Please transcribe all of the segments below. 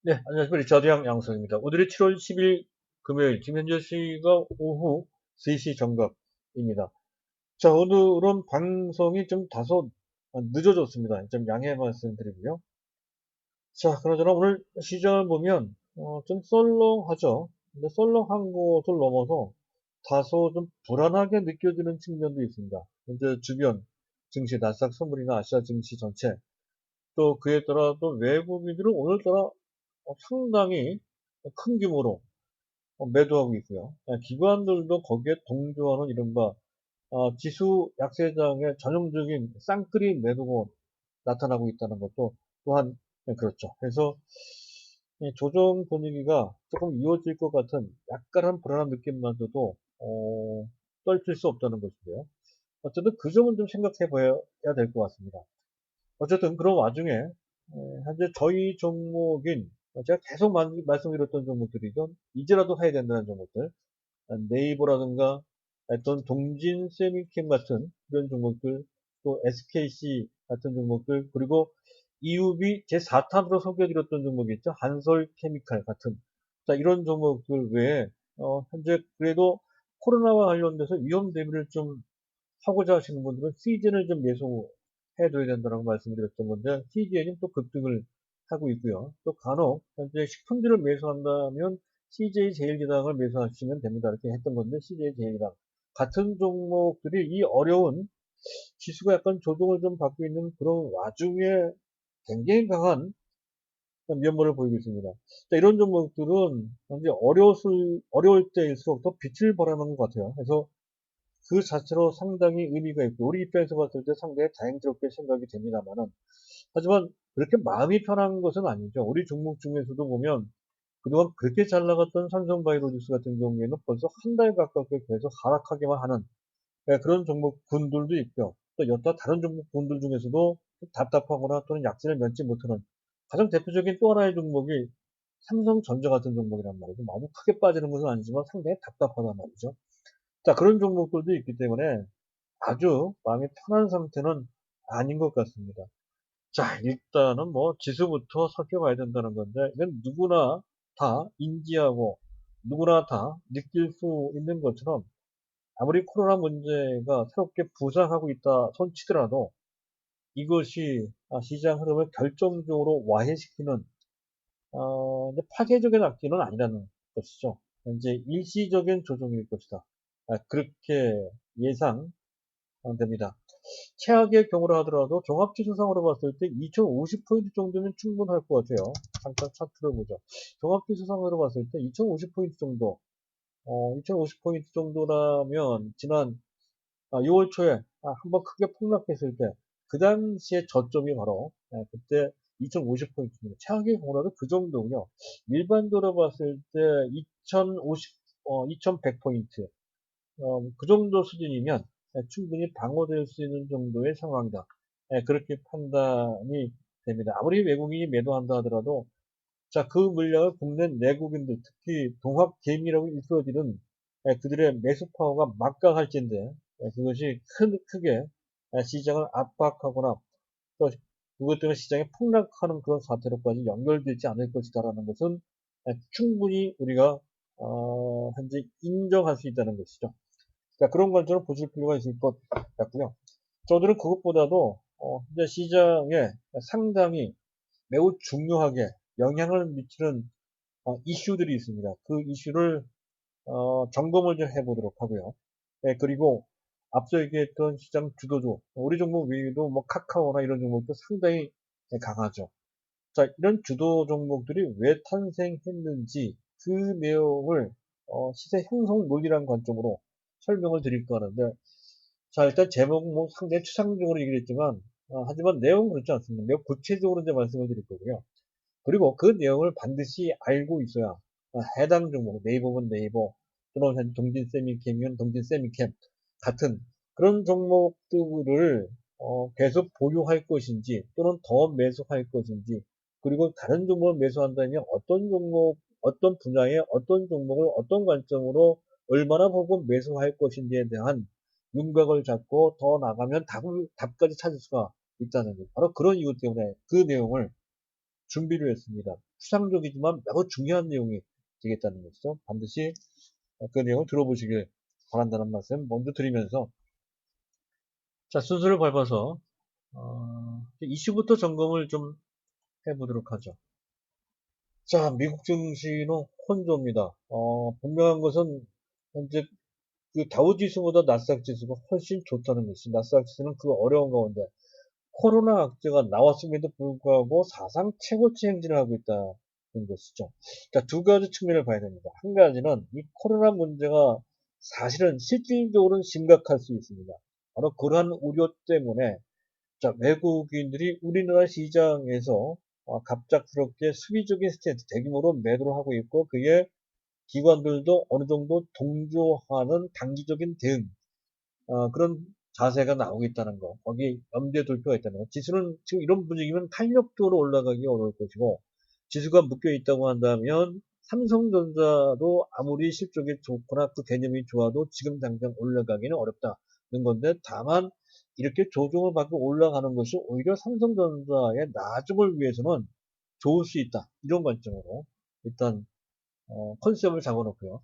네, 안녕하십니까. 리차드 양성입니다. 오늘이 7월 10일 금요일, 지금 현재 시각 오후 3시 정각입니다. 자, 오늘은 방송이 좀 다소 늦어졌습니다. 좀 양해 말씀드리고요. 자, 그나저나 오늘 시장을 보면, 좀 썰렁하죠. 근데 썰렁한 것을 넘어서 다소 좀 불안하게 느껴지는 측면도 있습니다. 현재 주변 증시, 나스닥 선물이나 아시아 증시 전체, 또 그에 따라 또 외국인들은 오늘따라 상당히 큰 규모로 매도하고 있고요. 기관들도 거기에 동조하는 이른바 지수 약세장의 전형적인 쌍끌이 매도가 나타나고 있다는 것도 또한 그렇죠. 그래서 이 조정 분위기가 조금 이어질 것 같은 약간한 불안한 느낌만서도 떨칠 수 없다는 것인데요. 어쨌든 그 점은 좀 생각해 봐야 될 것 같습니다. 어쨌든 그런 와중에 현재 저희 종목인 제가 계속 말씀드렸던 종목들이죠. 이제라도 해야 된다는 종목들. 네이버라든가 어떤 동진 세미캠 같은 이런 종목들, 또 SKC 같은 종목들, 그리고 EUB 제4탄으로 소개해드렸던 종목이 있죠. 한솔케미칼 같은. 자, 이런 종목들 외에 현재 그래도 코로나와 관련돼서 위험 대비를 좀 하고자 하시는 분들은 CJN을 좀 매수해둬야 된다고 말씀드렸던 건데, CJN이 또 급등을 하고 있고요. 또 간혹 현재 식품들을 매수한다면 CJ 제일기당을 매수하시면 됩니다. 이렇게 했던 건데, CJ 제일기당 같은 종목들이 이 어려운 지수가 약간 조정을 좀 받고 있는 그런 와중에 굉장히 강한 면모를 보이고 있습니다. 자, 이런 종목들은 현재 어려울 때일수록 더 빛을 발하는 것 같아요. 그래서 그 자체로 상당히 의미가 있고 우리 입장에서 봤을 때 상당히 다행스럽게 생각이 됩니다만은, 하지만 그렇게 마음이 편한 것은 아니죠. 우리 종목 중에서도 보면 그동안 그렇게 잘 나갔던 삼성바이오로직스 같은 경우에는 벌써 한 달 가깝게 계속 하락하기만 하는 그런 종목군들도 있고요. 또 여타 다른 종목군들 중에서도 답답하거나 또는 약세를 면치 못하는 가장 대표적인 또 하나의 종목이 삼성전자 같은 종목이란 말이죠. 아주 크게 빠지는 것은 아니지만 상당히 답답하단 말이죠. 자, 그런 종목들도 있기 때문에 아주 마음이 편한 상태는 아닌 것 같습니다. 자, 일단은 뭐 지수부터 살펴봐야 된다는 건데, 이건 누구나 다 인지하고 누구나 다 느낄 수 있는 것처럼 아무리 코로나 문제가 새롭게 부상하고 있다 손치더라도 이것이 시장 흐름을 결정적으로 와해시키는 파괴적인 악재는 아니라는 것이죠. 현재 일시적인 조정일 것이다. 그렇게 예상됩니다. 최악의 경우라 하더라도 종합지수상으로 봤을 때 2050포인트 정도면 충분할 것 같아요. 잠깐 차트를 보죠. 종합지수상으로 봤을 때 2050포인트 정도, 2050포인트 정도라면 지난 6월 초에 한번 크게 폭락했을 때 그 당시에 저점이 바로 그때 2050포인트입니다. 최악의 경우라도 그 정도군요. 일반적으로 봤을 때 2050, 2100포인트 그 정도 수준이면 충분히 방어될 수 있는 정도의 상황이다. 그렇게 판단이 됩니다. 아무리 외국인이 매도한다 하더라도 자, 그 물량을 국내 내국인들, 특히 동학개미라고 일컬어지는 그들의 매수 파워가 막강할진데 그것이 크게 시장을 압박하거나 또 그것 때문에 시장이 폭락하는 그런 사태로까지 연결되지 않을 것이다라는 것은 충분히 우리가 현재 인정할 수 있다는 것이죠. 자, 그런 관점을 보실 필요가 있을 것 같고요. 저들은 그것보다도 현재 시장에 상당히 매우 중요하게 영향을 미치는 이슈들이 있습니다. 그 이슈를 점검을 좀 해보도록 하고요. 그리고 앞서 얘기했던 시장 주도주, 우리 종목 외에도 뭐 카카오나 이런 종목도 상당히 강하죠. 자, 이런 주도 종목들이 왜 탄생했는지 그 내용을 시세 형성 논리라는 관점으로 설명을 드릴까 하는데, 자, 일단 제목은 뭐 상당히 추상적으로 얘기를 했지만, 하지만 내용은 그렇지 않습니다. 매우 구체적으로 이제 말씀을 드릴 거고요. 그리고 그 내용을 반드시 알고 있어야 해당 종목, 네이버면 네이버, 또는 동진 세미캠이면 동진 세미캠 같은 그런 종목들을 계속 보유할 것인지 또는 더 매수할 것인지, 그리고 다른 종목을 매수한다면 어떤 종목, 어떤 분야에 어떤 종목을 어떤 관점으로 얼마나 보고 매수할 것인지에 대한 윤곽을 잡고 더 나가면 답까지 찾을 수가 있다는 것. 바로 그런 이유 때문에 그 내용을 준비를 했습니다. 추상적이지만 매우 중요한 내용이 되겠다는 것이죠. 반드시 그 내용을 들어보시길 바란다는 말씀 먼저 드리면서, 자, 순서를 밟아서 이슈부터 점검을 좀 해보도록 하죠. 자, 미국 증시는 혼조입니다. 분명한 것은 현재 그 다우지수보다 나스닥 지수가 훨씬 좋다는 것이, 나스닥 지수는 그 어려운 가운데 코로나 악재가 나왔음에도 불구하고 사상 최고치 행진을 하고 있다는 것이죠. 자, 두 가지 측면을 봐야 됩니다. 한 가지는 이 코로나 문제가 사실은 실질적으로는 심각할 수 있습니다. 바로 그러한 우려 때문에, 자, 외국인들이 우리나라 시장에서 갑작스럽게 수비적인 스탠스, 대규모로 매도를 하고 있고, 그에 기관들도 어느 정도 동조하는 단기적인 대응, 그런 자세가 나오고 있다는 거, 거기 염두에 둘 필요가 있다는 거. 지수는 지금 이런 분위기면 탄력적으로 올라가기 어려울 것이고, 지수가 묶여 있다고 한다면 삼성전자도 아무리 실적이 좋거나 그 개념이 좋아도 지금 당장 올라가기는 어렵다는 건데, 다만 이렇게 조정을 받고 올라가는 것이 오히려 삼성전자의 나중을 위해서는 좋을 수 있다, 이런 관점으로 일단 컨셉을 잡아놓고요.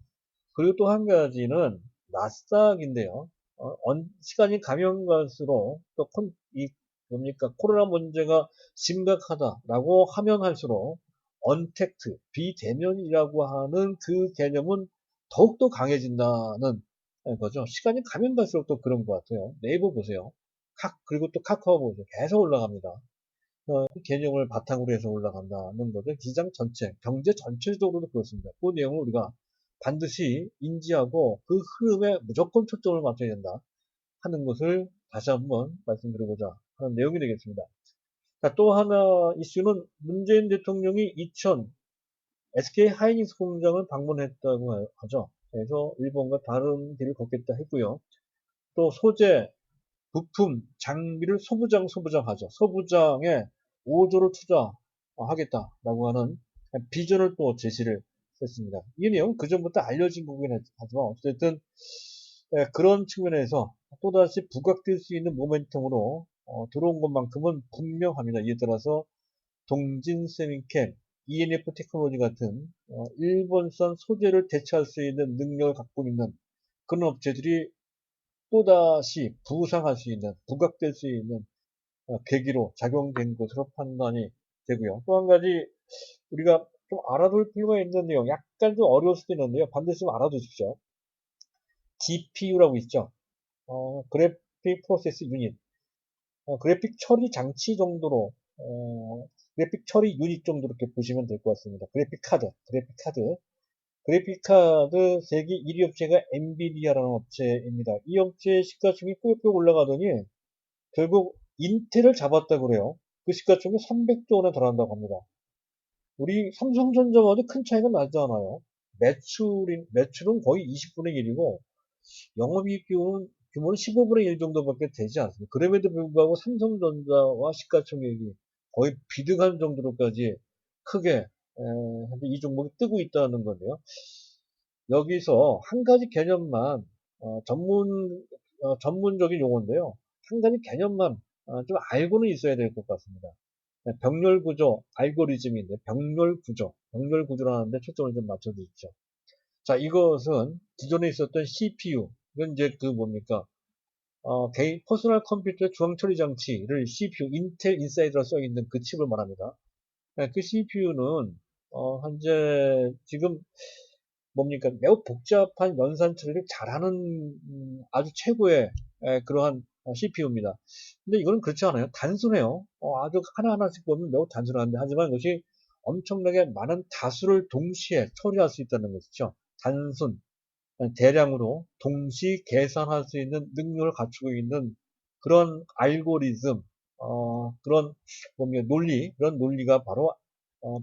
그리고 또 한 가지는 나스닥인데요. 시간이 가면 갈수록 또 뭡니까, 코로나 문제가 심각하다라고 하면 할수록 언택트, 비대면이라고 하는 그 개념은 더욱더 강해진다는 거죠. 시간이 가면 갈수록 또 그런 것 같아요. 네이버 보세요. 그리고 또 카카오 보세요. 계속 올라갑니다. 그 개념을 바탕으로 해서 올라간다는 것은 시장 전체, 경제 전체적으로도 그렇습니다. 그 내용을 우리가 반드시 인지하고 그 흐름에 무조건 초점을 맞춰야 된다 하는 것을 다시 한번 말씀드리고자 하는 내용이 되겠습니다. 자, 또 하나 이슈는 문재인 대통령이 SK 하이닉스 공장을 방문했다고 하죠. 그래서 일본과 다른 길을 걷겠다 했고요. 또 소재, 부품, 장비를 소부장하죠. 소부장에 5조를 투자하겠다라고 하는 비전을 또 제시를 했습니다. 이 내용 그전부터 알려진 거긴 하지만 어쨌든 그런 측면에서 또다시 부각될 수 있는 모멘텀으로 들어온 것만큼은 분명합니다. 이에 따라서 동진세미캠, ENF 테크놀로지 같은 일본산 소재를 대체할 수 있는 능력을 갖고 있는 그런 업체들이 또다시 부상할 수 있는, 부각될 수 있는 계기로 작용된 것으로 판단이 되고요. 또 한 가지 우리가 좀 알아둘 필요가 있는 내용, 약간 좀 어려울 수도 있는데요. 반드시 좀 알아두십시오. GPU라고 있죠. 그래픽 프로세스 유닛. 그래픽 처리 장치 정도로, 그래픽 처리 유닛 정도로 이렇게 보시면 될 것 같습니다. 그래픽 카드 세계 1위 업체가 엔비디아라는 업체입니다. 이 업체의 시가총이 꾸역꾸역 올라가더니 결국 인텔을 잡았다고 그래요. 그 시가총이 300조 원에 달한다고 합니다. 우리 삼성전자와도 큰 차이가 나지 않아요. 매출은 거의 20분의 1이고 영업이익 규모는 15분의 1 정도밖에 되지 않습니다. 그럼에도 불구하고 삼성전자와 시가총액이 거의 비등한 정도로까지 크게 현재 이 종목이 뜨고 있다는 건데요. 여기서 한 가지 개념만 전문적인 용어인데요. 한 가지 개념만 좀 알고는 있어야 될 것 같습니다. 병렬구조 알고리즘인데 병렬구조라는데 초점을 좀 맞춰주십시오. 자, 이것은 기존에 있었던 CPU, 이건 이제 그 뭡니까? 개인 퍼스널 컴퓨터의 중앙 처리 장치를 CPU, 인텔 인사이드라 써 있는 그 칩을 말합니다. 그 CPU는 현재 지금 뭡니까? 매우 복잡한 연산 처리를 잘하는 아주 최고의 그러한 CPU입니다. 근데 이거는 그렇지 않아요. 단순해요. 아주 하나하나씩 보면 매우 단순한데, 하지만 이것이 엄청나게 많은 다수를 동시에 처리할 수 있다는 것이죠. 대량으로 동시 계산할 수 있는 능력을 갖추고 있는 그런 알고리즘, 그런 그런 논리가 바로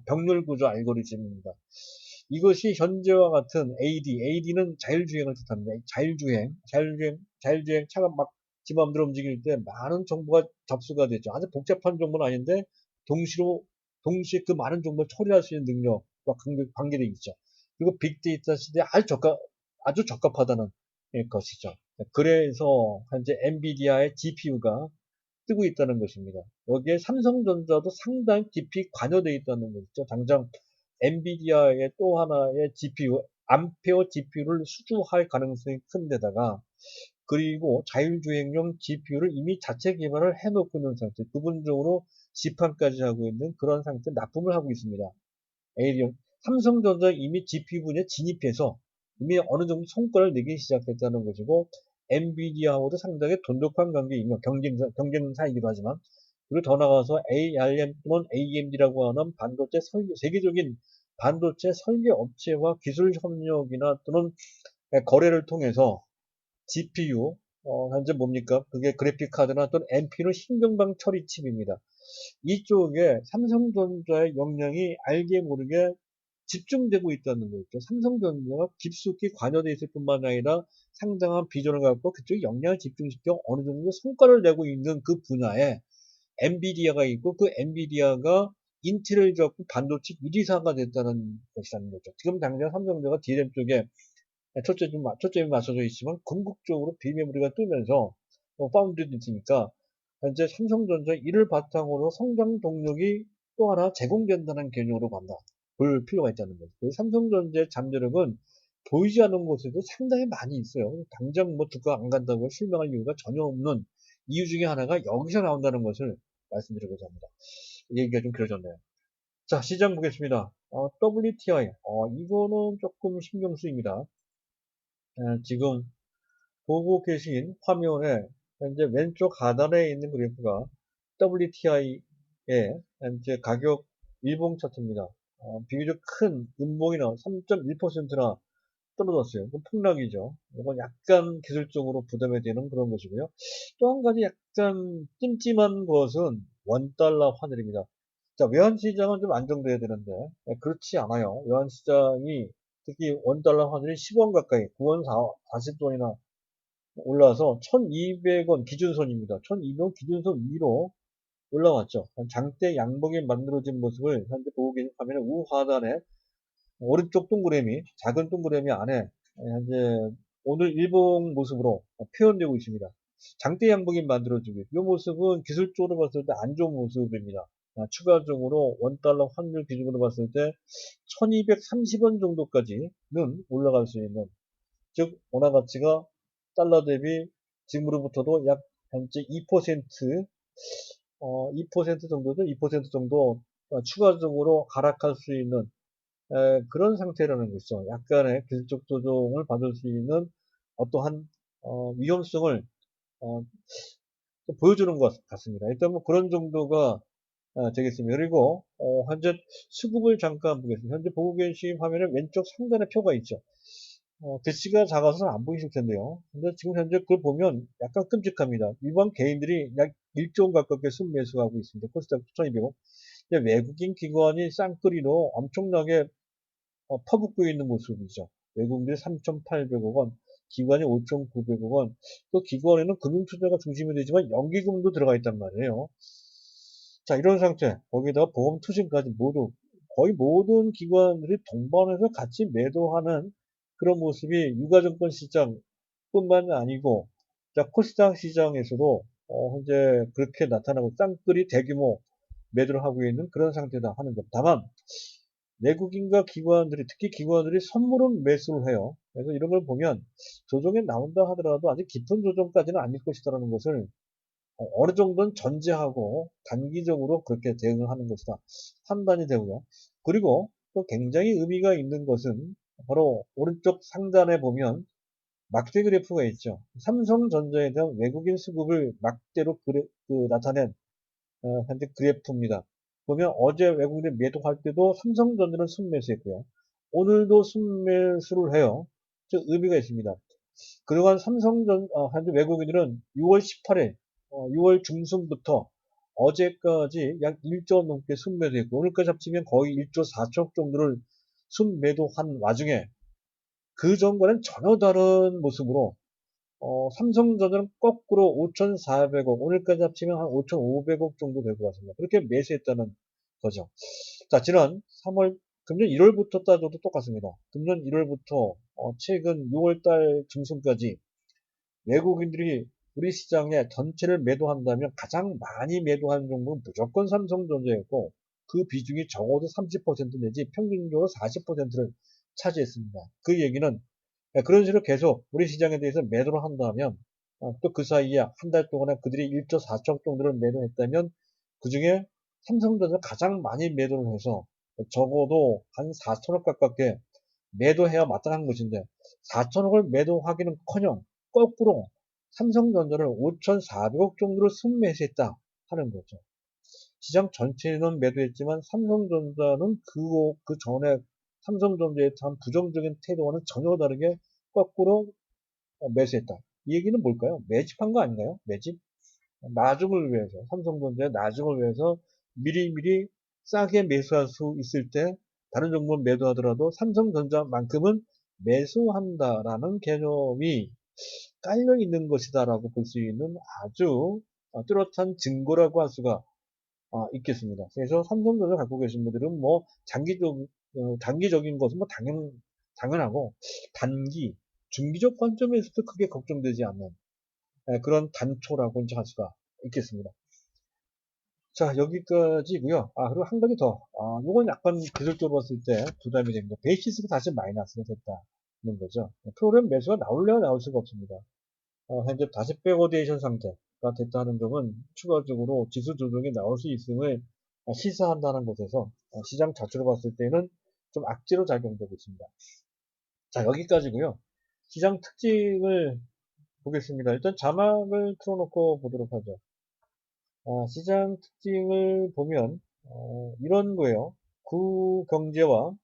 병렬구조 알고리즘입니다. 이것이 현재와 같은 AD는 자율주행을 뜻합니다. 자율주행 차가 막 지 마음대로 움직일 때 많은 정보가 접수가 되죠. 아주 복잡한 정보는 아닌데 동시에 그 많은 정보를 처리할 수 있는 능력과 관계되어 있죠. 그리고 빅데이터 시대에 아주 적합하다는 것이죠. 그래서 현재 엔비디아의 GPU가 뜨고 있다는 것입니다. 여기에 삼성전자도 상당히 깊이 관여되어 있다는 것이죠. 당장 엔비디아의 또 하나의 GPU, 암페어 GPU를 수주할 가능성이 큰 데다가 그리고 자율주행용 GPU를 이미 자체 개발을 해놓고 있는 상태, 부분적으로 시판까지 하고 있는 그런 상태, 납품을 하고 있습니다. 에이리온, 삼성전자 이미 GPU 분야에 진입해서 이미 어느 정도 성과를 내기 시작했다는 것이고, 엔비디아하고도 상당히 돈독한 관계이며 경쟁사이기도 하지만, 그리고 더 나아가서 ARM 또는 AMD라고 하는 반도체 설계, 세계적인 반도체 설계 업체와 기술 협력이나 또는 거래를 통해서 GPU, 현재 뭡니까? 그게 그래픽 카드나 또는 NP는 신경방 처리 칩입니다. 이쪽에 삼성전자의 역량이 알게 모르게 집중되고 있다는 거죠. 삼성전자가 깊숙이 관여되어 있을 뿐만 아니라 상당한 비전을 갖고 그쪽에 역량을 집중시켜 어느 정도 성과를 내고 있는 그 분야에 엔비디아가 있고, 그 엔비디아가 인텔을 잡고 반도체 1위사가 됐다는 것이라는 거죠. 지금 당장 삼성전자가 DRAM 쪽에 초점이 맞춰져 있지만 궁극적으로 비메모리가 뜨면서 파운드도 있으니까 현재 삼성전자 이를 바탕으로 성장 동력이 또 하나 제공된다는 개념으로 간다. 볼 필요가 있다는 거죠. 삼성전자의 잠재력은 보이지 않는 곳에도 상당히 많이 있어요. 당장 뭐 주가 안 간다고 실명할 이유가 전혀 없는 이유 중에 하나가 여기서 나온다는 것을 말씀드리고자 합니다. 얘기가 좀 길어졌네요. 자, 시장 보겠습니다. WTI. 이거는 조금 신경 쓰입니다. 지금 보고 계신 화면에 현재 왼쪽 하단에 있는 그래프가 WTI의 현재 가격 일봉 차트입니다. 비교적 큰 음봉이나 3.1%나 떨어졌어요. 그건 폭락이죠. 이건 약간 기술적으로 부담이 되는 그런 것이고요. 또 한 가지 약간 찜찜한 것은 원달러 환율입니다. 자, 외환시장은 좀 안정돼야 되는데 그렇지 않아요. 외환시장이 특히 원달러 환율이 10원 가까이 9원 40돈이나 올라와서 1200원 기준선입니다. 1200원 기준선 위로 올라왔죠. 장대 양봉이 만들어진 모습을 현재 보고 계신 화면의 우하단에 오른쪽 동그라미, 작은 동그라미 안에 현재 오늘 일봉 모습으로 표현되고 있습니다. 장대 양봉이 만들어지고 이 모습은 기술적으로 봤을 때 안 좋은 모습입니다. 추가적으로 원달러 환율 기준으로 봤을 때 1230원 정도까지는 올라갈 수 있는, 즉 원화 가치가 달러 대비 지금으로부터도 약 현재 2%, 2% 정도죠. 2% 정도 추가적으로 하락할 수 있는 그런 상태라는 것이죠. 약간의 기술적 조정을 받을 수 있는 어떠한 위험성을 어, 보여주는 것 같습니다. 일단 뭐 그런 정도가 되겠습니다. 그리고 현재 수급을 잠깐 보겠습니다. 현재 보고 계신 화면에 왼쪽 상단에 표가 있죠. 대시가 작아서 안 보이실 텐데요. 근데 지금 현재 그걸 보면 약간 끔찍합니다. 일반 개인들이 약 1조 원 가깝게 순매수하고 있습니다. 코스닥 1200원. 외국인 기관이 쌍끌이로 엄청나게 퍼붓고 있는 모습이죠. 외국인들이 3,800억 원, 기관이 5,900억 원. 또 기관에는 금융투자가 중심이 되지만 연기금도 들어가 있단 말이에요. 자, 이런 상태. 거기다가 보험 투자까지 모두 거의 모든 기관들이 동반해서 같이 매도하는 그런 모습이 유가증권 시장뿐만 아니고, 자, 코스닥 시장에서도 현재 그렇게 나타나고 쌍끌이 대규모 매도를 하고 있는 그런 상태다 하는 점. 다만 외국인과 기관들이, 특히 기관들이 선물은 매수를 해요. 그래서 이런 걸 보면 조정에 나온다 하더라도 아직 깊은 조정까지는 아닐 것이다라는 것을 어느 정도는 전제하고 단기적으로 그렇게 대응을 하는 것이다 판단이 되고요. 그리고 또 굉장히 의미가 있는 것은 바로 오른쪽 상단에 보면 막대 그래프가 있죠. 삼성전자에 대한 외국인 수급을 막대로 나타낸 현재 그래프입니다. 보면 어제 외국인들 매도할 때도 삼성전자는 순매수했고요. 오늘도 순매수를 해요. 즉 의미가 있습니다. 그동안 현재 외국인들은 6월 18일, 6월 중순부터 어제까지 약 1조 원 넘게 순매도했고, 오늘까지 합치면 거의 1조 4천 정도를 순매도한 와중에 그 전과는 전혀 다른 모습으로 삼성전자는 거꾸로 5,400억, 오늘까지 합치면 한 5,500억 정도 될 것 같습니다. 그렇게 매수했다는 거죠. 자, 지난 3월, 금년 1월부터 따져도 똑같습니다. 금년 1월부터 최근 6월달 중순까지 외국인들이 우리 시장에 전체를 매도한다면 가장 많이 매도하는 종목은 무조건 삼성전자였고 그 비중이 적어도 30% 내지 평균적으로 40%를 차지했습니다. 그 얘기는 그런 식으로 계속 우리 시장에 대해서 매도를 한다면 또 그 사이에 한 달 동안에 그들이 1조 4천 정도를 매도했다면 그 중에 삼성전자 가장 많이 매도를 해서 적어도 한 4천억 가깝게 매도해야 마땅한 것인데 4천억을 매도하기는커녕 거꾸로 삼성전자를 5,400억 정도를 순매수했다 하는 거죠. 시장 전체는 매도했지만 삼성전자는 그 전에 삼성전자의 참 부정적인 태도와는 전혀 다르게 거꾸로 매수했다. 이 얘기는 뭘까요? 매집한 거 아닌가요? 매집? 나중을 위해서, 삼성전자의 나중을 위해서 미리미리 싸게 매수할 수 있을 때 다른 종목을 매도하더라도 삼성전자만큼은 매수한다라는 개념이 깔려 있는 것이다라고 볼 수 있는 아주 뚜렷한 증거라고 할 수가 있겠습니다. 그래서 삼성전자 갖고 계신 분들은 뭐 단기적인 것은 뭐 당연하고 단기, 중기적 관점에서도 크게 걱정되지 않는 그런 단초라고 이제 할 수가 있겠습니다. 자, 여기까지고요. 그리고 한 가지 더. 요건 약간 기술적으로 봤을 때 부담이 됩니다. 베이시스가 다시 마이너스가 됐다는 거죠. 프로그램 매수가 나올래야 나올 수가 없습니다. 현재 다시 백오데이션 상태가 됐다는 점은 추가적으로 지수 조정이 나올 수 있음을 시사한다는 것에서 시장 자체로 봤을 때는 좀 악재로 작용되고 있습니다. 자, 여기까지고요. 시장 특징을 보겠습니다. 일단 자막을 틀어놓고 보도록 하죠. 시장 특징을 보면 이런 거예요. 구경제와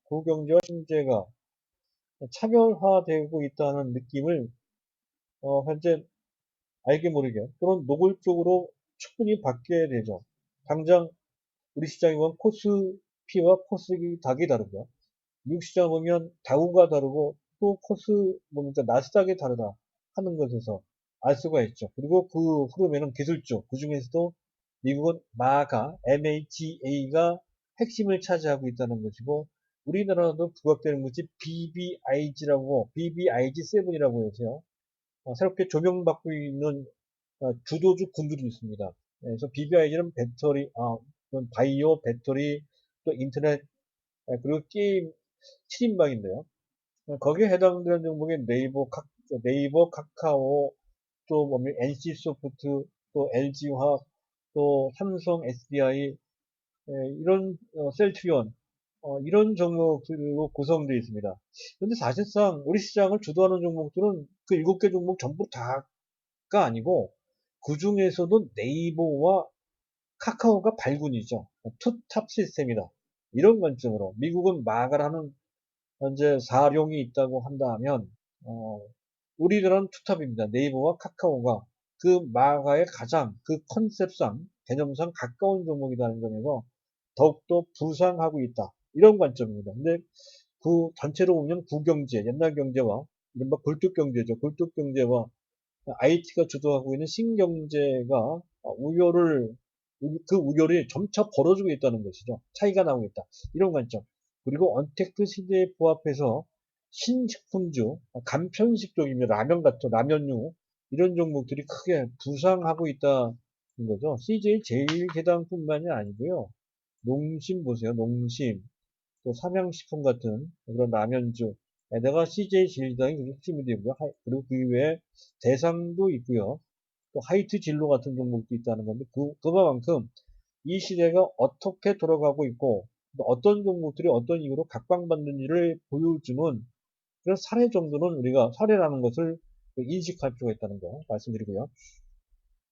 신재가 차별화되고 있다는 느낌을 현재 알게 모르게 또는 노골적으로 충분히 받게 되죠. 당장 우리 시장에 보면 코스피와 코스닥이 다르고요. 미국 시장 보면 다우가 다르고 또 그러니까 나스닥이 다르다 하는 것에서 알 수가 있죠. 그리고 그 흐름에는 기술주, 그 중에서도 미국은 MAGA가 핵심을 차지하고 있다는 것이고 우리나라도 부각되는 것이 BBIG7이라고 해서요. 새롭게 조명받고 있는 주도주 군들이 있습니다. 그래서 BBIG는 배터리, 바이오, 배터리, 또 인터넷, 그리고 게임 7인방인데요. 거기에 해당되는 종목이 네이버, 카카오, 또 뭐면 NC소프트, 또 LG화학, 또 삼성, SDI, 이런 셀트리온, 이런 종목들로 구성되어 있습니다. 그런데 사실상 우리 시장을 주도하는 종목들은 그 7개 종목 전부 다가 아니고 그 중에서도 네이버와 카카오가 발군이죠. 투탑 시스템이다. 이런 관점으로 미국은 마가라는 현재 사룡이 있다고 한다면 우리들은 투탑입니다. 네이버와 카카오가 그 마가의 가장 그 컨셉상 개념상 가까운 종목이라는 점에서 더욱더 부상하고 있다. 이런 관점입니다. 근데 그 전체로 보면 구경제, 옛날 경제와 이른바 굴뚝경제죠. 굴뚝경제와 IT가 주도하고 있는 신경제가 그 우열이 점차 벌어지고 있다는 것이죠. 차이가 나오고 있다. 이런 관점. 그리고 언택트 시대에 부합해서 신식품주, 간편식 쪽입니다. 라면 같은, 라면류, 이런 종목들이 크게 부상하고 있다는 거죠. CJ 제일계당뿐만이 아니고요. 농심 보세요. 농심. 또 삼양식품 같은 그런 라면주에다가 CJ 제일계당이 핵심이 되고요. 그리고 그 이외에 대상도 있고요. 또 하이트 진로 같은 종목도 있다는 건데 그만큼 이 시대가 어떻게 돌아가고 있고 어떤 종목들이 어떤 이유로 각광받는지를 보여주는 그런 사례 정도는 우리가 사례라는 것을 인식할 필요가 있다는 거 말씀드리고요.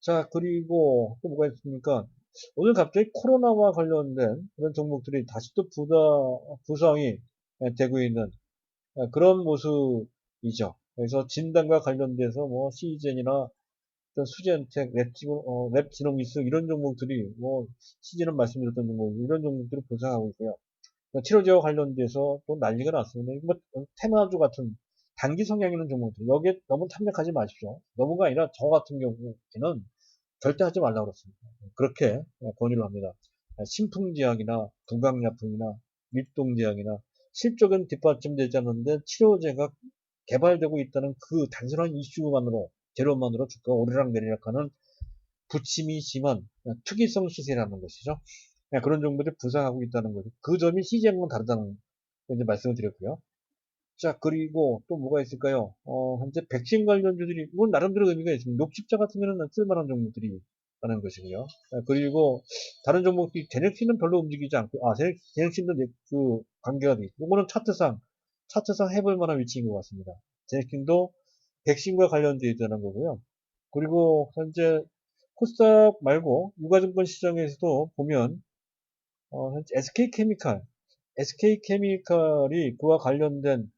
자, 그리고 또 뭐가 있습니까? 오늘 갑자기 코로나와 관련된 그런 종목들이 다시 또 부상이 되고 있는 그런 모습이죠. 그래서 진단과 관련돼서 뭐 시젠이나 수젠텍, 랩지노미스 이런 종목들이 뭐 시즌은 말씀드렸던 종목 이런 종목들을 부상하고 있고요. 치료제와 관련돼서 또 난리가 났습니다. 뭐 테마주 같은 단기 성향 있는 종목들 여기에 너무 탐닉하지 마십시오. 너무가 아니라 저 같은 경우에는 절대 하지 말라고 그렇습니다. 그렇게 권유를 합니다. 신풍제약이나 분광약품이나 밀동제약이나 실적은 뒷받침되지 않는데 치료제가 개발되고 있다는 그 단순한 이슈만으로 재료만으로 주가가 오르락내리락 하는 부침이 심한 특이성 시세라는 것이죠. 그런 종목들이 부상하고 있다는 거죠. 그 점이 CJ하고는 다르다는 거 이제 말씀을 드렸고요. 자, 그리고 또 뭐가 있을까요? 현재 백신 관련주들이, 뭐, 나름대로 의미가 있습니다. 녹십자 같은 경우는 쓸만한 종목들이 라는 것이고요. 그리고 다른 종목들이 제넥신은 별로 움직이지 않고, 제넥신도 그 관계가 돼 있고, 이거는 차트상 해볼 만한 위치인 것 같습니다. 제넥신도 백신과 관련되어 있다는 거고요. 그리고 현재 코스닥 말고 유가증권 시장에서도 보면, 현재 SK케미칼이 그와 관련된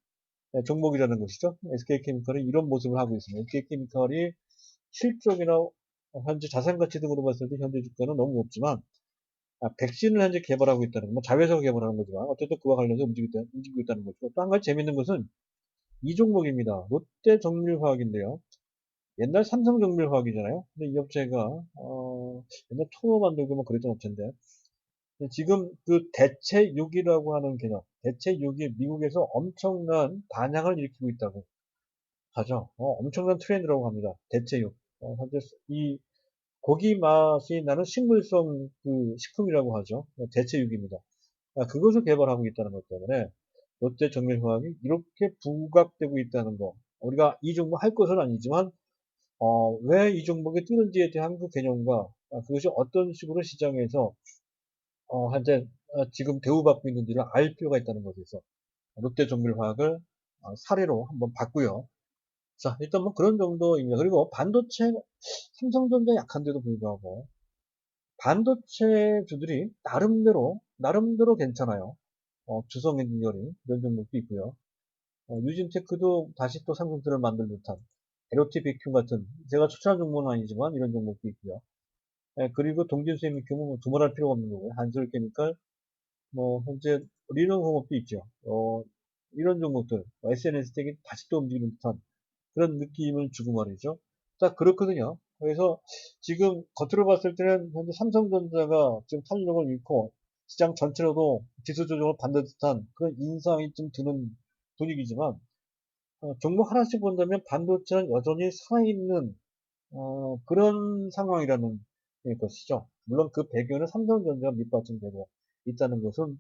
종목이라는 것이죠. SK케미칼이 이런 모습을 하고 있습니다. SK케미칼이 실적이나 현재 자산가치 등으로 봤을 때 현재 주가는 너무 높지만, 백신을 현재 개발하고 있다는 거, 자회사가 개발하는 거지만 어쨌든 그와 관련해서 움직이고 있다는 거죠. 또 한 가지 재밌는 것은 이 종목입니다. 롯데정밀화학인데요. 옛날 삼성정밀화학이잖아요. 근데 이 업체가 옛날 토너 만들고 뭐 그랬던 업체인데, 지금 그 대체6이라고 하는 개념, 대체6이 미국에서 엄청난 반향을 일으키고 있다고 하죠. 엄청난 트렌드라고 합니다. 대체육. 현재 이 고기 맛이 나는 식물성 그 식품이라고 하죠. 대체육입니다. 그것을 개발하고 있다는 것 때문에 롯데 정밀화학이 이렇게 부각되고 있다는 거. 우리가 이 종목 할 것은 아니지만 왜 이 종목이 뜨는지에 대한 그 개념과 그것이 어떤 식으로 시장에서 현재 지금 대우받고 있는지를 알 필요가 있다는 것에서 롯데 정밀화학을 사례로 한번 봤고요. 자, 일단 뭐 그런 정도입니다. 그리고 반도체, 삼성전자 약한데도 불구하고, 반도체주들이 나름대로 괜찮아요. 주성 엔지니어링, 이런 종목도 있고요. 유진테크도 다시 또 삼성전을 만들 듯한, LOT 비큐 같은, 제가 추천한 종목은 아니지만, 이런 종목도 있고요. 그리고 동진수행미큐는 뭐 두말할 필요가 없는 거고요. 한솔케미칼, 뭐, 현재, 리노공업도 있죠. 이런 종목들, SNS 텍이 다시 또 움직이는 듯한, 그런 느낌을 주고 말이죠. 딱 그렇거든요. 그래서 지금 겉으로 봤을 때는 현재 삼성전자가 지금 탄력을 잃고 시장 전체로도 지수 조정을 받는 듯한 그런 인상이 좀 드는 분위기지만 종목 하나씩 본다면 반도체는 여전히 살아있는 그런 상황이라는 것이죠. 물론 그 배경에는 삼성전자가 밑받침되고 있다는 것은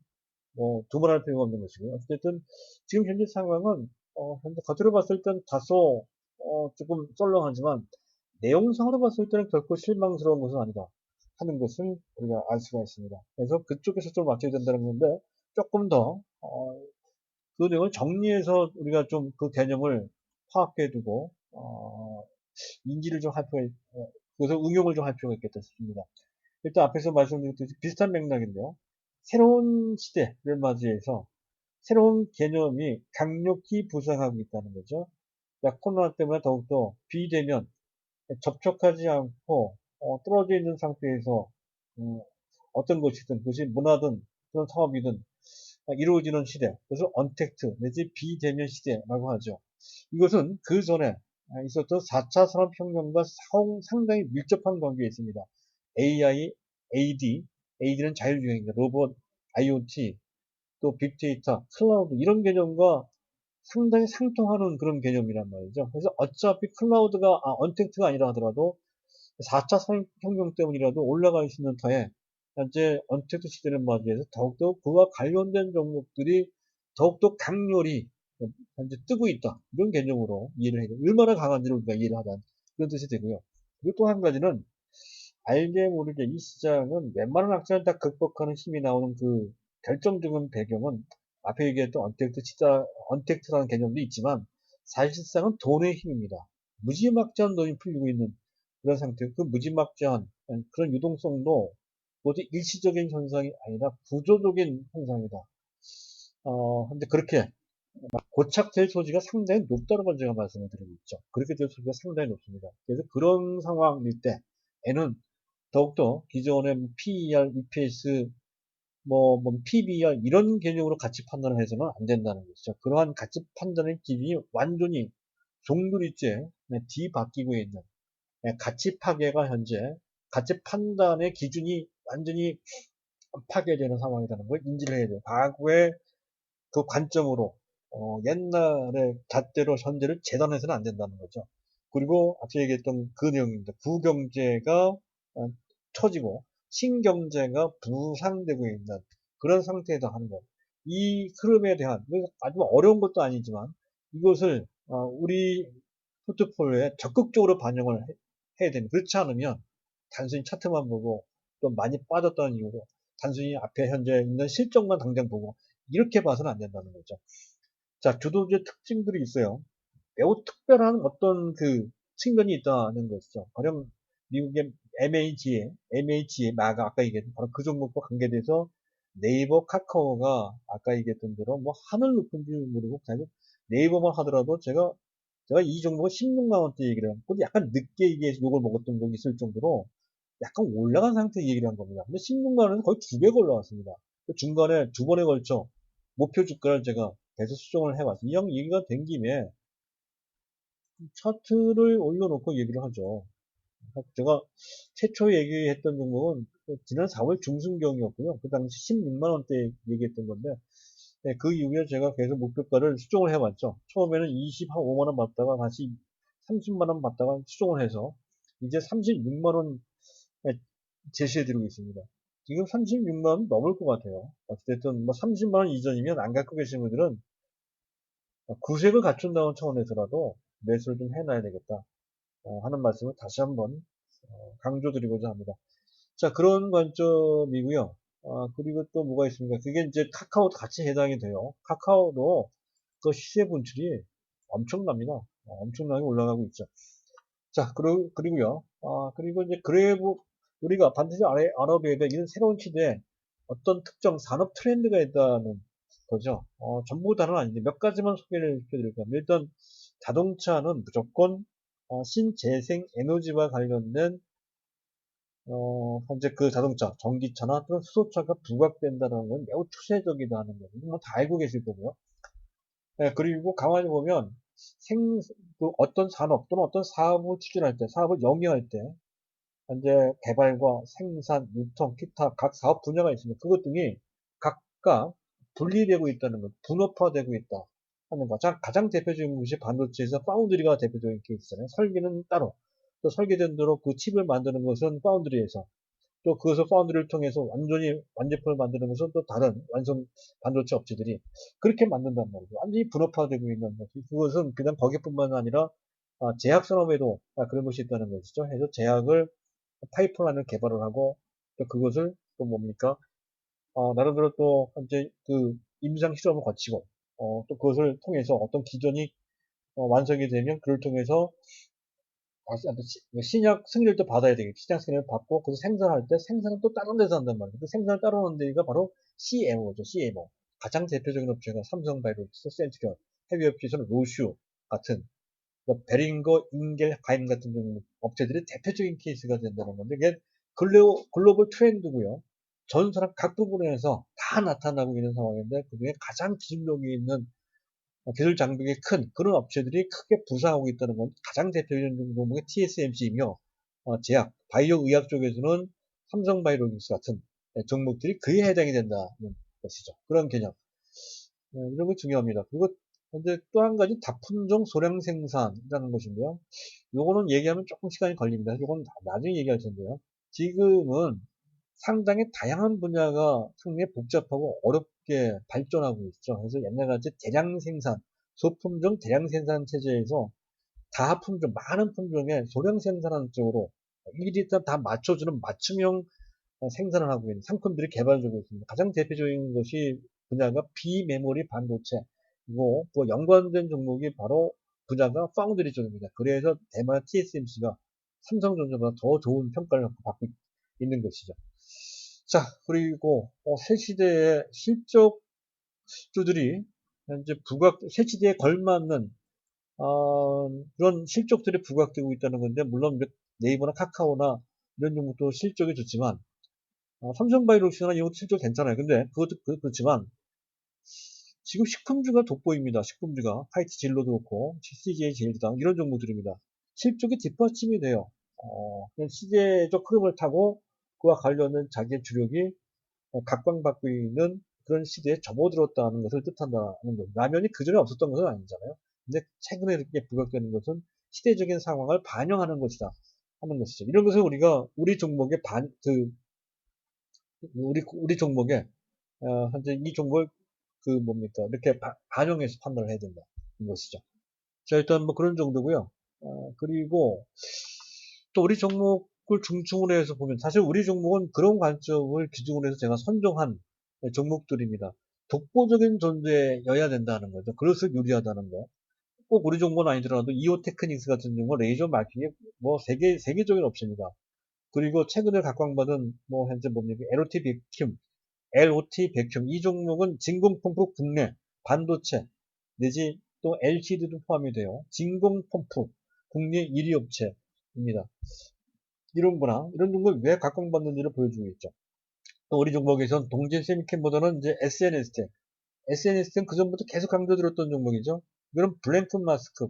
뭐 두말할 필요가 없는 것이고요. 어쨌든 지금 현재 상황은 현재 겉으로 봤을 땐 다소 조금 썰렁하지만 내용상으로 봤을 때는 결코 실망스러운 것은 아니다 하는 것을 우리가 알 수가 있습니다. 그래서 그쪽에서 좀 맞춰야 된다는 건데 조금 더 그 내용을 정리해서 우리가 좀 그 개념을 파악해두고 인지를 좀 할 필요가 그래서 응용을 좀 할 필요가 있겠다 싶습니다. 일단 앞에서 말씀드렸듯이 비슷한 맥락인데요. 새로운 시대를 맞이해서 새로운 개념이 강력히 부상하고 있다는 거죠. 코로나 때문에 더욱더 비대면, 접촉하지 않고 떨어져 있는 상태에서 어떤 것이든 그것이 문화든 그런 사업이든 이루어지는 시대, 그래서 언택트 내지 비대면 시대라고 하죠. 이것은 그 전에 있었던 4차 산업혁명과 상당히 밀접한 관계에 있습니다. AI, AD는 자율주행입니다. 로봇, IoT, 또 빅데이터, 클라우드 이런 개념과 상당히 상통하는 그런 개념이란 말이죠. 그래서 어차피 클라우드가 언택트가 아니라 하더라도 4차 산업혁명 때문이라도 올라갈 수 있는 터에 현재 언택트 시대를 맞이해서 더욱더 그와 관련된 종목들이 더욱더 강렬히 현재 뜨고 있다. 이런 개념으로 이해를 해요. 얼마나 강한지를 우리가 이해를 하자는 그런 뜻이 되고요. 그리고 또 한 가지는 알게 모르게 이 시장은 웬만한 악재를 다 극복하는 힘이 나오는 그 결정적인 배경은 앞에 얘기했던 언택트라는 개념도 있지만 사실상은 돈의 힘입니다. 무지막지한 돈이 풀리고 있는 그런 상태, 그 무지막지한 그런 유동성도 모두 일시적인 현상이 아니라 구조적인 현상이다. 근데 그렇게 고착될 소지가 상당히 높다는 걸 제가 말씀을 드리고 있죠. 그렇게 될 소지가 상당히 높습니다. 그래서 그런 상황일 때에는 더욱더 기존의 PER, EPS, PBR 이런 개념으로 가치 판단을 해서는 안 된다는 것이죠. 그러한 가치 판단의 기준이 완전히 종두리째 뒤바뀌고 있는 가치 파괴가 현재 가치 판단의 기준이 완전히 파괴되는 상황이라는 걸 인지를 해야 돼요. 과거의 그 관점으로 옛날의 잣대로 현재를 재단해서는 안 된다는 거죠. 그리고 앞서 얘기했던 그 내용입니다. 부경제가 처지고 신경제가 부상되고 있는 그런 상태에 해당하는 것. 이 흐름에 대한 아주 어려운 것도 아니지만 이것을 우리 포트폴리오에 적극적으로 반영을 해야 됩니다. 그렇지 않으면 단순히 차트만 보고 또 많이 빠졌다는 이유로 단순히 앞에 현재 있는 실적만 당장 보고 이렇게 봐서는 안 된다는 거죠. 자, 주도주의 특징들이 있어요. 매우 특별한 어떤 그 측면이 있다는 것이죠. 가령 미국의 MHA, 마가 아까 얘기했던 바로 그 종목과 관계돼서 네이버, 카카오가 아까 얘기했던 대로 뭐 하늘 높은지 모르고 그냥 네이버만 하더라도 제가 이 종목은 16만 원대 얘기를 해요. 근데 약간 늦게 이게 욕을 먹었던 적이 있을 정도로 약간 올라간 상태 얘기를 한 겁니다. 근데 16만 원은 거의 2배가 올라왔습니다. 그 중간에 두 번에 걸쳐 목표 주가를 제가 계속 수정을 해왔어요. 이 얘기가 된 김에 차트를 올려놓고 얘기를 하죠. 제가 최초 얘기했던 종목은 지난 4월 중순경이었고요. 그 당시 16만 원대 얘기했던 건데 네, 그 이후에 제가 계속 목표가를 수정을 해왔죠. 처음에는 25만 원 받다가 다시 30만 원 받다가 수정을 해서 이제 36만 원 제시해드리고 있습니다. 지금 36만 원 넘을 것 같아요. 어쨌든 뭐 30만 원 이전이면 안 갖고 계신 분들은 구색을 갖춘다는 차원에서라도 매수를 좀 해놔야 되겠다 하는 말씀을 다시 한번 강조드리고자 합니다. 자, 그런 관점이고요. 그리고 또 뭐가 있습니까? 그게 이제 카카오도 같이 해당이 돼요. 카카오도 그 시세 분출이 엄청납니다. 엄청나게 올라가고 있죠. 자, 그리고요. 그리고 이제 우리가 반드시 알아봐야 될 이런 새로운 시대에 어떤 특정 산업 트렌드가 있다는 거죠. 전부 다는 아닌데 몇 가지만 소개를 시켜드릴 겁니다. 일단 자동차는 무조건 신재생 에너지와 관련된 현재 그 자동차, 전기차나 또는 수소차가 부각된다는 건 매우 추세적이다는 거. 이거 뭐다 알고 계실 거고요. 네, 그리고 가만히 보면 그 어떤 산업 또는 어떤 사업을 추진할 때, 사업을 영위할 때, 현재 개발과 생산, 유통, 기타 각 사업 분야가 있습니다. 그것 등이 각각 분리되고 있다는 것, 분업화되고 있다 하는 것. 가장 대표적인 것이 반도체에서 파운드리가 대표적인 케이스잖아요. 설계는 따로, 또 설계된 대로 그 칩을 만드는 것은 파운드리에서, 또 그것을 파운드리를 통해서 완전히 완제품을 만드는 것은 또 다른 완성 반도체 업체들이 그렇게 만든단 말이죠. 완전히 분업화되고 있는 거죠. 그것은 그냥 거기뿐만 아니라 제약 산업에도 그런 것이 있다는 것이죠. 그래서 제약을 파이프라인을 개발을 하고 또 그것을 또 뭡니까? 나름대로 또 현재 그 임상 실험을 거치고 또 그것을 통해서 어떤 기전이 완성이 되면 그를 통해서 신약 승인을 또 받아야 되겠죠. 신약 승인을 받고 그래서 생산할 때 생산은 또 다른 데서 한단 말이에요. 그 생산을 따로 하는 데가 바로 CMO죠. CMO. 가장 대표적인 업체가 삼성바이오로직스, 센트리온, 해외 업체에서는 로슈 같은 베링거, 인겔, 가임 같은 업체들이 대표적인 케이스가 된다는 건데 이게 글로벌 트렌드고요. 전 세계 각 부분에서 다 나타나고 있는 상황인데 그중에 가장 기술력이 있는 기술 장벽이 큰 그런 업체들이 크게 부상하고 있다는 건 가장 대표적인 종목이 TSMC이며 제약, 바이오 의학 쪽에서는 삼성바이오로직스 같은 종목들이 그에 해당이 된다는 것이죠. 그런 개념. 이런 게 중요합니다. 그리고 현재 또 한 가지 다품종 소량 생산이라는 것인데요. 요거는 얘기하면 조금 시간이 걸립니다. 요건 나중에 얘기할 텐데요. 지금은 상당히 다양한 분야가 상당히 복잡하고 어렵게 발전하고 있죠. 그래서 옛날같이 대량 생산, 소품종 대량 생산 체제에서 다품종, 많은 품종의 소량 생산하는 쪽으로 일일이 다 맞춰주는 맞춤형 생산을 하고 있는 상품들이 개발되고 있습니다. 가장 대표적인 것이 분야가 비메모리 반도체이고 그 연관된 종목이 바로 분야가 파운드리 쪽입니다. 그래서 대만 TSMC가 삼성전자보다 더 좋은 평가를 받고 있는 것이죠. 자, 그리고 새 시대의 실적주들이 현재 새 시대에 걸맞는 그런 실적들이 부각되고 있다는 건데 물론 네이버나 카카오나 이런 종목도 실적이 좋지만 삼성바이오로직스나 이런 것도 실적 괜찮아요. 근데 그것도 그렇지만 지금 식품주가 돋보입니다. 식품주가 화이트 진로도 그렇고 CJ 제일주당 이런 종목들입니다. 실적이 뒷받침이 돼요. 그냥 시대적 흐름을 타고 그와 관련된 자기의 주력이 각광받고 있는 그런 시대에 접어들었다는 것을 뜻한다는 거죠. 라면이 그전에 없었던 것은 아니잖아요. 근데 최근에 이렇게 부각되는 것은 시대적인 상황을 반영하는 것이다 하는 것이죠. 이런 것을 우리가 우리 종목의 우리 종목에 현재 이 종목을 뭡니까 이렇게 반영해서 판단을 해야 된다 는 것이죠. 자, 일단 뭐 그런 정도고요. 그리고 또 우리 종목을 중충으로 해서 보면 사실 우리 종목은 그런 관점을 기준으로 해서 제가 선정한 종목들입니다. 독보적인 존재여야 된다는 거죠. 그것을 유리하다는 거. 꼭 우리 종목은 아니더라도 이오 테크닉스 같은 경우 레이저 마킹에 뭐 세계적인 업체입니다. 그리고 최근에 각광받은 뭐 현재 뭡니까 LOT 백큐 이 종목은 진공펌프 국내 반도체 내지 또 LCD도 포함이 돼요. 진공펌프 국내 1위 업체입니다. 이런 거나 이런 종목을 왜 각광받는지를 보여주고 있죠. 또 우리 종목에선 동진 세미캠보다는 이제 SNS텍 SNS는 그전부터 계속 강조드렸던 종목이죠. 이건 블랭크 마스크,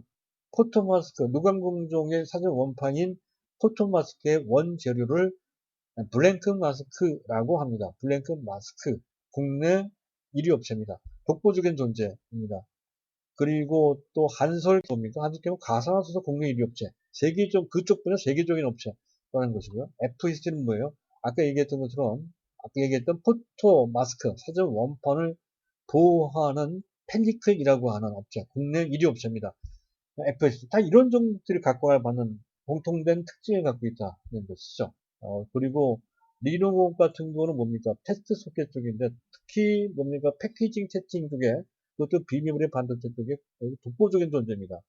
포토 마스크, 노광공종의 사전 원판인 포토 마스크의 원재료를 블랭크 마스크라고 합니다. 블랭크 마스크. 국내 1위 업체입니다. 독보적인 존재입니다. 그리고 또 한솔 뭡니까? 한솔 가상화수소 국내 1위 업체. 그쪽 분야 세계적인 업체라는 것이고요. FEC는 뭐예요? 아까 얘기했던 것처럼, 아까 얘기했던 포토 마스크, 사전 원판을 보호하는 펠리클이라고 하는 업체. 국내 1위 업체입니다. FEC. 다 이런 종목들이 갖고 받는 공통된 특징을 갖고 있다는 것이죠. 그리고 리노공 같은 경우는 뭡니까? 테스트 소켓 쪽인데 특히 뭡니까? 패키징 테스팅 쪽에 그것도 비메모리 반도체 쪽에 독보적인 존재입니다.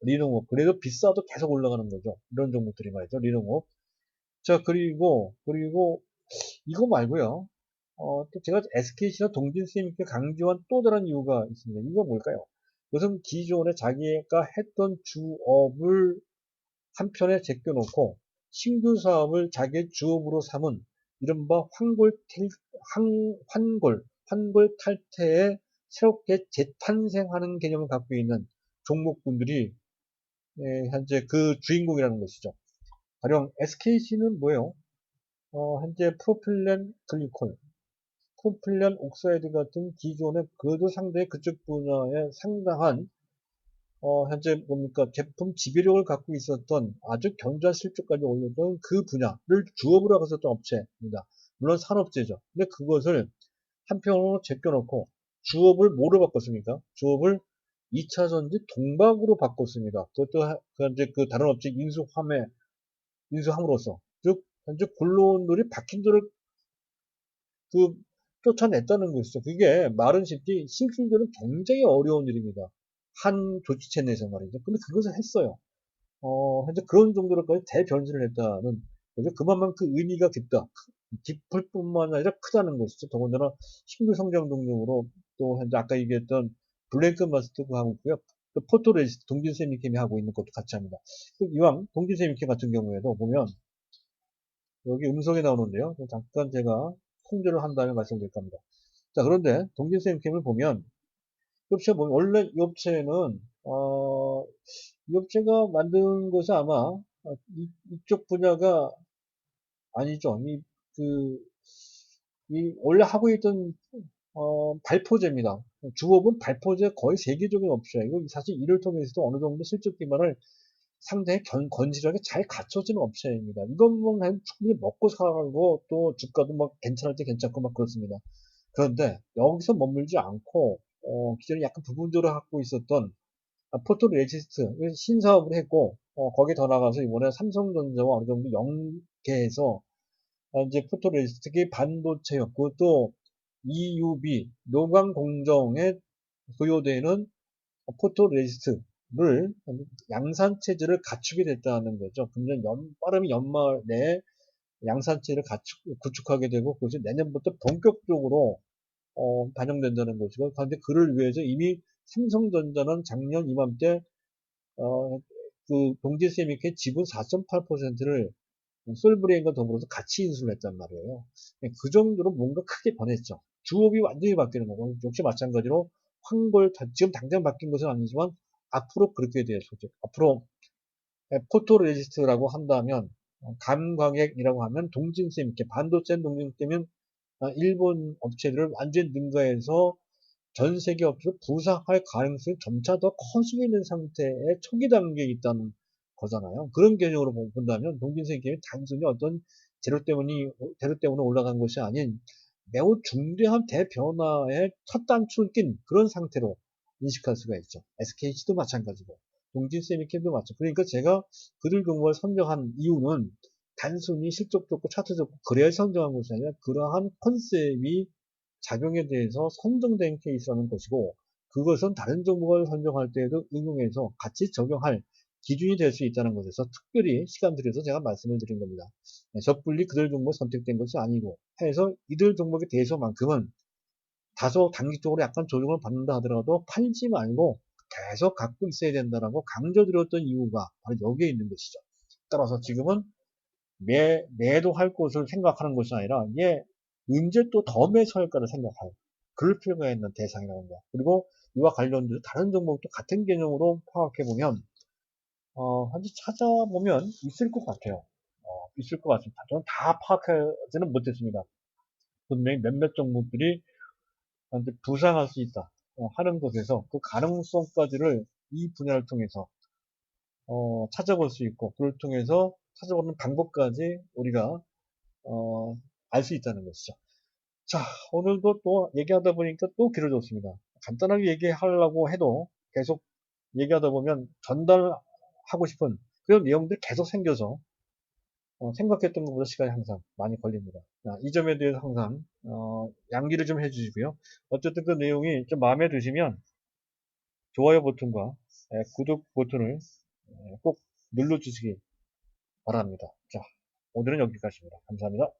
리노공. 그래도 비싸도 계속 올라가는 거죠. 이런 종목들이 말이죠. 리노공. 자, 그리고 이거 말고요. 또 제가 SKC나 동진쌤께 강조한 또 다른 이유가 있습니다. 이거 뭘까요? 그것은 기존에 자기가 했던 주업을 한편에 제껴놓고 신규 사업을 자기의 주업으로 삼은 이른바 환골 탈퇴에 새롭게 재탄생하는 개념을 갖고 있는 종목군들이 현재 그 주인공이라는 것이죠. 가령 SKC는 뭐예요? 현재 프로필렌 글리콜, 프로필렌 옥사이드 같은 기존의 그도 상당히 그쪽 분야에 상당한 현재 뭡니까 제품 지배력을 갖고 있었던 아주 견조한 실적까지 올렸던 그 분야를 주업으로 하고 있었던 업체입니다. 물론 산업재죠. 근데 그것을 한편으로 제껴놓고 주업을 뭐로 바꿨습니까? 주업을 2차전지 동박으로 바꿨습니다. 그것도 현재 그 다른 업체 인수함으로써 즉 현재 굴러온들이 박힌들을 그 쫓아냈다는 것이죠. 그게 말은 쉽지 실질적으로 굉장히 어려운 일입니다. 한 조치체 내에서 말이죠. 근데 그것을 했어요. 현재 그런 정도로까지 대변신을 했다는 거죠. 그만큼 그 의미가 깊을 뿐만 아니라 크다는 것이죠. 더군다나 신규 성장 동력으로 또 현재 아까 얘기했던 블랭크 마스터가 하고 있고요. 또 포토레지스트 동진세미캠이 하고 있는 것도 같이 합니다. 이왕 동진세미캠 같은 경우에도 보면 여기 음성이 나오는데요. 잠깐 제가 통제를 한 다음에 말씀드릴 겁니다. 자, 그런데 동진세미캠을 보면 이 업체가 보면 원래 이 업체는 이 업체가 만든 것이 아마 이쪽 분야가 아니죠. 원래 하고 있던 발포제입니다. 주업은 발포제 거의 세계적인 업체예요. 이거 사실 이를 통해서도 어느 정도 실적 기반을 상당히 건실하게 잘 갖춰진 업체입니다. 이것만 하면 충분히 먹고 살고 또 주가도 막 괜찮을 때 괜찮고 막 그렇습니다. 그런데 여기서 머물지 않고 기존에 약간 부분적으로 갖고 있었던 포토레지스트 신사업을 했고 거기에 더 나가서 이번에 삼성전자와 어느 정도 연계해서 이제 포토레지스트 특히 반도체였고 그것도 EUV 노광 공정에 소요되는 포토레지스트를 양산 체제를 갖추게 됐다는 거죠. 금년 빠르면 연말 내에 양산체를 구축하게 되고 그것이 내년부터 본격적으로 반영된다는 것이고 그런데 그를 위해서 이미 삼성전자는 작년 이맘때 그 동지세미케 지분 4.8%를 솔브레인과 더불어서 같이 인수를 했단 말이에요. 그 정도로 뭔가 크게 변했죠. 주업이 완전히 바뀌는 거고 역시 마찬가지로 지금 당장 바뀐 것은 아니지만 앞으로 그렇게 돼요. 앞으로 포토레지스트라고 한다면 감광액이라고 하면 동진세미케 반도체 동진세미케면 일본 업체들을 완전히 능가해서 전 세계 업체로 부상할 가능성이 점차 더 커지고 있는 상태의 초기 단계에 있다는 거잖아요. 그런 개념으로 본다면 동진세 게임이 단순히 어떤 재료 때문에 올라간 것이 아닌 매우 중대한 대변화의 첫 단추를 낀 그런 상태로 인식할 수가 있죠. SKC도 마찬가지고 동진세미캠도 마찬가지고. 그러니까 제가 그들 종목을 선정한 이유는 단순히 실적 좋고 차트 좋고 그래야 선정한 것이 아니라 그러한 컨셉이 작용에 대해서 선정된 케이스라는 것이고, 그것은 다른 종목을 선정할 때에도 응용해서 같이 적용할 기준이 될 수 있다는 것에서 특별히 시간 들여서 제가 말씀을 드린 겁니다. 섣불리 그들 종목 선택된 것이 아니고 해서 이들 종목에 대해서만큼은 다소 단기적으로 약간 조정을 받는다 하더라도 팔지 말고 계속 갖고 있어야 된다라고 강조드렸던 이유가 바로 여기에 있는 것이죠. 따라서 지금은 매도할 것을 생각하는 것이 아니라 얘 언제 또 더 매수할까를 생각할 그럴 필요가 있는 대상이라는 거. 그리고 이와 관련돼서 다른 종목도 같은 개념으로 파악해보면 한번 찾아보면 있을 것 같아요. 있을 것 같습니다. 저는 다 파악하지는 못했습니다. 분명히 몇몇 종목들이 한테 부상할 수 있다 하는 것에서 그 가능성까지를 이 분야를 통해서 찾아볼 수 있고, 그걸 통해서 찾아보는 방법까지 우리가 알 수 있다는 것이죠. 자, 오늘도 또 얘기하다 보니까 또 길어졌습니다. 간단하게 얘기하려고 해도 계속 얘기하다 보면 전달하고 싶은 그런 내용들이 계속 생겨서 생각했던 것보다 시간이 항상 많이 걸립니다. 이 점에 대해서 항상 양기를 좀 해주시고요. 어쨌든 그 내용이 좀 마음에 드시면 좋아요 버튼과 구독 버튼을 꼭 눌러주시기 바랍니다. 자, 오늘은 여기까지입니다. 감사합니다.